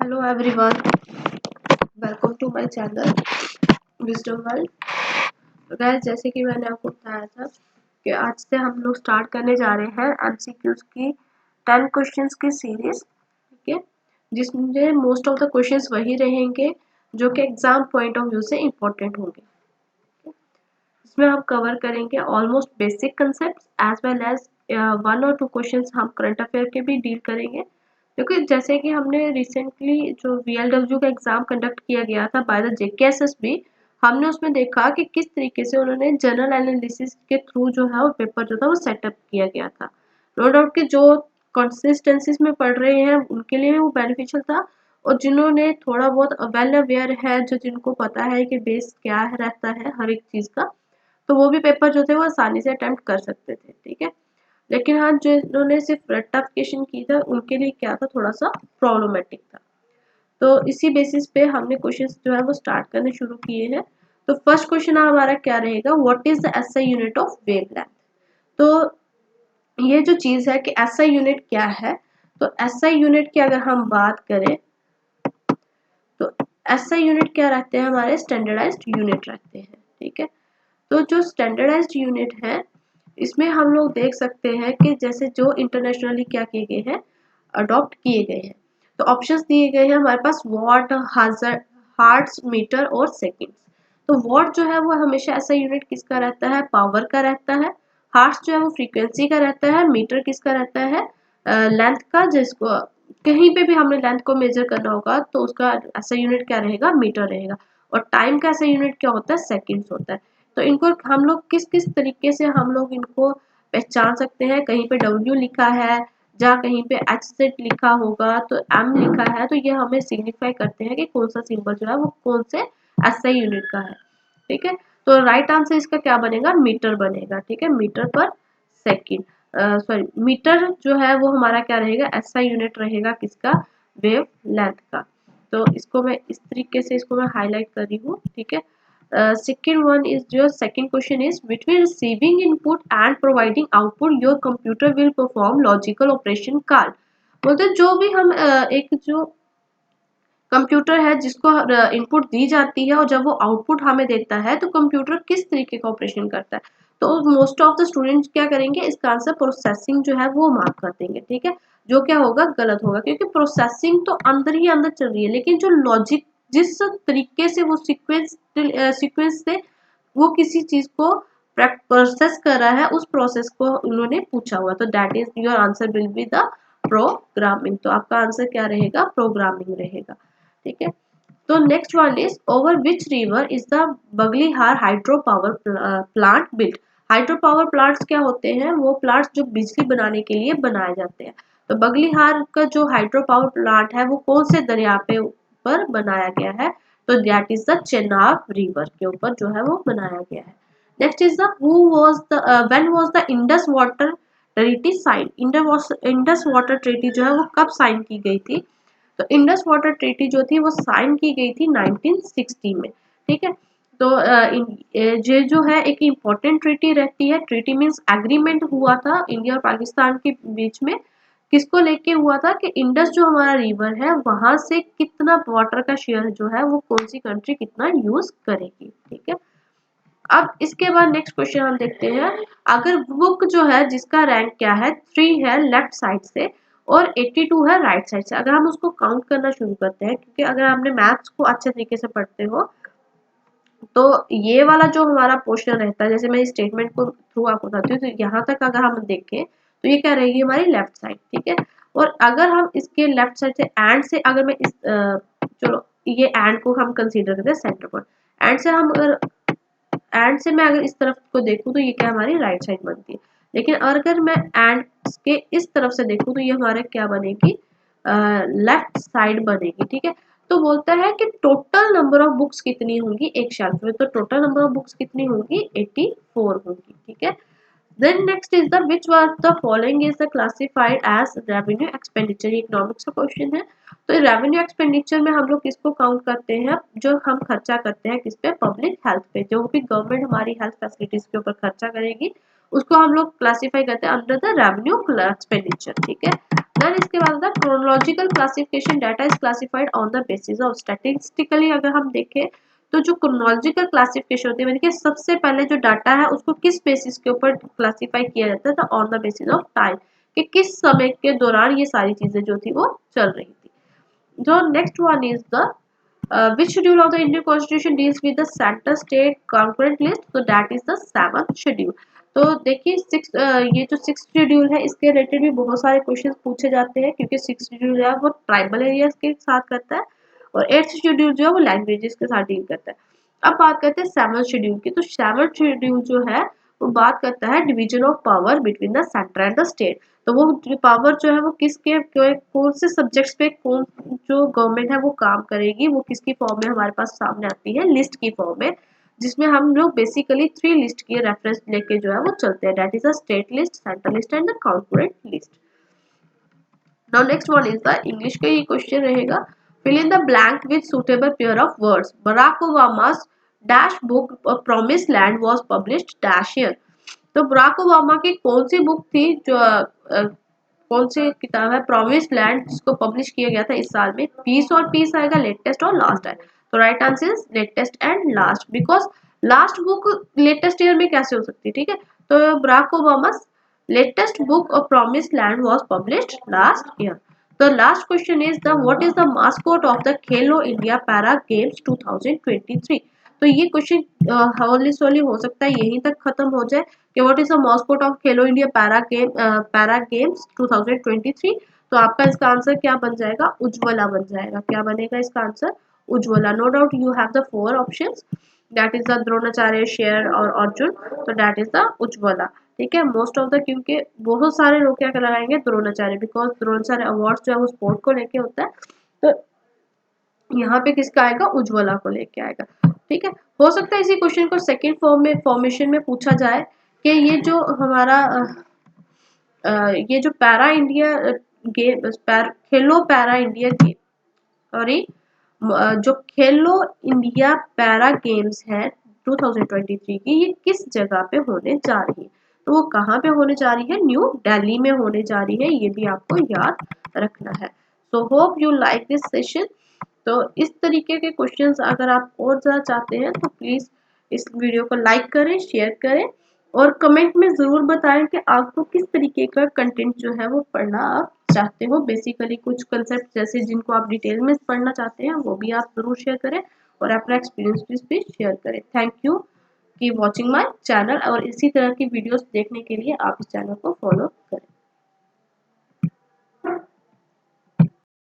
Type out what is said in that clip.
Hello everyone, welcome to my channel Wisdom World। तो guys, जैसे कि मैंने आपको बताया था कि आज से हम लोग स्टार्ट करने जा रहे हैं MCQs की 10 क्वेश्चंस की सीरीज, ठीक है, जिसमें मोस्ट ऑफ द क्वेश्चंस वही रहेंगे जो कि एग्जाम पॉइंट ऑफ व्यू से इम्पोर्टेंट होंगे। इसमें हम कवर करेंगे almost basic concept as well as 1 और 2 क्वेश्चंस हम करंट अफेयर के भी डील करेंगे, क्योंकि जैसे कि हमने रिसेंटली जो VLW का एग्जाम कंडक्ट किया गया था बाय द JKSSB, हमने उसमें देखा कि किस तरीके से उन्होंने जनरल एनालिसिस के थ्रू जो है वो पेपर जो था वो सेटअप किया गया था। नो डाउट कि जो कंसिस्टेंसीज में पढ़ रहे हैं उनके लिए वो बेनिफिशियल था, और जिन्होंने थोड़ा बहुत वेल अवेयर है, जो जिनको पता है कि बेस क्या रहता है हर एक चीज़ का, तो वो भी पेपर जो थे वो आसानी से अटेम्प्ट कर सकते थे, ठीक है। लेकिन हाँ, जिन्होंने सिर्फ रट्टाफिकेशन की था उनके लिए क्या था, थोड़ा सा प्रॉब्लमेटिक था। तो इसी बेसिस पे हमने क्वेश्चंस जो है वो स्टार्ट करने शुरू किए हैं। तो फर्स्ट क्वेश्चन हमारा क्या रहेगा, what is the SI unit of wavelength. तो ये जो चीज है कि एसआई यूनिट क्या है, तो एसआई यूनिट की अगर हम बात करें तो एसआई यूनिट क्या रहते हैं, हमारे स्टैंडर्डाइज्ड यूनिट रहते हैं, ठीक है। तो जो स्टैंडर्डाइज्ड यूनिट है इसमें हम लोग देख सकते हैं कि जैसे जो इंटरनेशनली क्या किए गए हैं, अडॉप्ट किए गए हैं। तो ऑप्शंस दिए गए हैं हमारे पास वॉट, हार्ट्स, मीटर और सेकंड्स। तो वॉट जो है वो हमेशा ऐसा यूनिट किसका रहता है, पावर का रहता है। हार्ट्स जो है वो फ्रीक्वेंसी का रहता है। मीटर किसका रहता है, लेंथ का, जिसको कहीं पे भी हमने लेंथ को मेजर करना होगा तो उसका ऐसा यूनिट क्या रहेगा, मीटर रहेगा। और टाइम का ऐसा यूनिट क्या होता है, सेकंड्स होता है। तो इनको हम लोग किस किस तरीके से हम लोग इनको पहचान सकते हैं, कहीं पे W लिखा है, जहाँ कहीं पे HZ लिखा होगा, तो M लिखा है, तो ये हमें सिग्निफाई करते हैं कि कौन सा सिंबल जो है वो कौन से SI यूनिट का है, ठीक है। तो राइट आंसर इसका क्या बनेगा, मीटर बनेगा, ठीक है, मीटर पर सेकेंड। सॉरी, मीटर जो है वो हमारा क्या रहेगा, SI यूनिट रहेगा किसका, वेव लेंथ का। तो इसको मैं इस तरीके से इसको मैं हाईलाइट कर रही हूँ, ठीक है। Second one is your second question is between receiving input and providing output your computer will perform logical operation called। बोलते जो भी हम एक जो कंप्यूटर है जिसको इनपुट दी जाती है और जब वो आउटपुट हमें देता है तो कंप्यूटर किस तरीके का ऑपरेशन करता है। तो मोस्ट ऑफ द स्टूडेंट्स क्या करेंगे, इसका आंसर प्रोसेसिंग जो है वो मार्क कर देंगे, ठीक है, जो क्या होगा, गलत होगा, क्योंकि प्रोसेसिंग तो अंदर ही अंदर चल रही है, लेकिन जो लॉजिक जिस तरीके से वो सीक्वेंस से वो किसी चीज को प्रोसेस कर रहा है, उस प्रोसेस को उन्होंने पूछा हुआ, तो that is your answer will be the programming. तो आपका आंसर क्या रहेगा, प्रोग्रामिंग रहेगा, ठीक है। तो next one is over which river is the Baglihar hydro power plant built. Hydro power plants क्या होते हैं, वो प्लांट्स जो बिजली बनाने के लिए बनाए जाते हैं। तो बगलीहार का जो हाइड्रो पावर प्लांट है वो कौन से दरिया पे ऊपर बनाया गया है, तो that is the Chenab river के ऊपर जो है वो बनाया गया है। Next is the who was the when was the Indus water treaty sign. Indus water treaty जो है वो कब साइन की गई थी, तो इंडस वाटर ट्रीटी जो थी वो साइन की गई थी 1960 में, ठीक है। तो ये जो है एक इम्पोर्टेंट ट्रीटी रहती है। ट्रीटी मीन्स एग्रीमेंट हुआ था इंडिया और पाकिस्तान के बीच में, किसको लेके हुआ था कि इंडस जो हमारा रिवर है वहां से कितना वाटर का शेयर जो है वो कौन सी कंट्री कितना यूज करेगी, ठीक है। अब इसके बाद नेक्स्ट क्वेश्चन हम देखते हैं, अगर बुक जो है जिसका रैंक क्या है, 3 है लेफ्ट साइड से और 82 है राइट साइड से, अगर हम उसको काउंट करना शुरू करते हैं, क्योंकि अगर आपने मैथ्स को अच्छे तरीके से पढ़ते हो तो ये वाला जो हमारा पोर्शन रहता है, जैसे मैं स्टेटमेंट को थ्रू आपको बताती हूँ, तो यहाँ तक अगर हम देखें तो ये क्या रहेगी, हमारी लेफ्ट साइड, ठीक है। और अगर हम इसके लेफ्ट साइड से एंड से अगर मैं इस चलो ये एंड को हम कंसीडर करते हैं सेंटर पॉइंट, एंड से हम अगर एंड से मैं अगर इस तरफ को देखूं तो ये क्या हमारी राइट साइड बनती है। लेकिन अगर मैं एंड के इस तरफ से देखूं तो ये हमारे क्या बनेगी, लेफ्ट साइड बनेगी, ठीक है। तो बोलता है कि टोटल नंबर ऑफ बुक्स कितनी होंगी एक शेल्फ में, तो टोटल नंबर ऑफ बुक्स कितनी होंगी, 84 होंगी, ठीक है। Then next is the which was the following is the classified as revenue expenditure. Economics का क्वेश्चन है। तो रेवेन्यू एक्सपेंडिचर में हम लोग किसको काउंट करते हैं, जो हम खर्चा करते हैं किस पे, पब्लिक हेल्थ पे, जो भी गवर्नमेंट हमारी हेल्थ फैसिलिटीज के ऊपर खर्चा करेगी उसको हम लोग क्लासिफाई करते हैं अंडर द रेवेन्यू एक्सपेंडिचर, ठीक है। देन इसके बाद होता है chronological classification, data is classified on the basis of statistically. अगर हम देखें तो जो क्रोनोलॉजिकल क्लासिफिकेशन होती है यानी कि सबसे पहले जो डाटा है उसको किस बेसिस के ऊपर क्लासिफाई किया जाता है, तो on the basis of time, कि किस समय के दौरान ये सारी चीजें जो थी वो चल रही थी। जो next one is the which schedule of the Indian Constitution deals with the center state concurrent list, so that is the 7th schedule। तो देखिए ये जो 6th शेड्यूल है इसके रिलेटेड भी बहुत सारे क्वेश्चंस पूछे जाते हैं, क्योंकि 6th शेड्यूल है वो ट्राइबल एरियाज के साथ करता है और 8th शेड्यूल जो है वो लैंग्वेजेस के साथ डील करता है। अब बात करते हैं 7th शेड्यूल की। तो 7th शेड्यूल जो है वो बात करता है division of power between the centre and the state. तो वो पावर जो है वो किसके कौन से सब्जेक्ट्स पे कौन जो गवर्नमेंट है वो काम करेगी, वो किसकी फॉर्म में हमारे पास सामने आती है, लिस्ट की फॉर्म में, जिसमें हम लोग बेसिकली 3 लिस्ट की रेफरेंस लेके जो है वो चलते हैं, that is the state list, central list and the corporate list. Now next one is the English का ये क्वेश्चन रहेगा, fill in the blank with suitable pair of words। Barack Obama's dash book Promised Land was published dash year। तो Barack Obama की कौन सी book थी जो कौन सी किताब है प्रॉमिस लैंड, जिसको पब्लिश किया गया था इस साल में। पीस और पीस आएगा, लेटेस्ट और लास्ट है, तो right answer is latest and last, because last book latest year में कैसे हो सकती है, ठीक है। तो Barack Obama latest book of promise land was published last year. The last question is the what is the mascot of the Khelo India para games 2023। तो ये क्वेश्चन हौली सोली हो सकता है यहीं तक खत्म हो जाए कि what is the mascot of Khelo India para games 2023। तो आपका इसका आंसर क्या बन जाएगा, उज्ज्वला बन जाएगा। क्या बनेगा इसका answer, Ujjwala. No doubt you have the 4 options, that is the Dronacharya, शेर और अर्जुन, तो दैट इज द उज्ज्वला, ठीक है। मोस्ट ऑफ द, क्योंकि बहुत सारे लोग क्या लगाएंगे द्रोणाचार्य, बिकॉज द्रोणाचार्य अवार्ड जो है वो स्पोर्ट को लेके होता है, तो यहाँ पे किसका आएगा, उज्ज्वला को लेके आएगा, ठीक है। हो सकता है इसी क्वेश्चन को सेकंड फॉर्मेशन में पूछा जाए कि ये जो हमारा ये जो पैरा इंडिया गेम खेलो पैरा इंडिया गेम सॉरी जो खेलो इंडिया पैरा गेम्स है 2023 की, ये किस जगह पे होने जा रही है, तो वो कहाँ पे होने जा रही है, न्यू दिल्ली में होने जा रही है, ये भी आपको याद रखना है। So hope you like this session. तो इस तरीके के क्वेश्चंस अगर आप और ज़्यादा चाहते हैं तो प्लीज़ इस वीडियो को लाइक करें, शेयर करें और कमेंट में ज़रूर बताएं कि आपको किस तरीके का कंटेंट जो है वो पढ़ना आप चाहते हो। बेसिकली कुछ कंसेप्ट जैसे जिनको आप डिटेल में पढ़ना चाहते हैं वो भी आप ज़रूर शेयर करें और अपना एक्सपीरियंस भी शेयर करें। थैंक यू की वॉचिंग माई चैनल, और इसी तरह की वीडियोस देखने के लिए आप इस चैनल को फॉलो करें।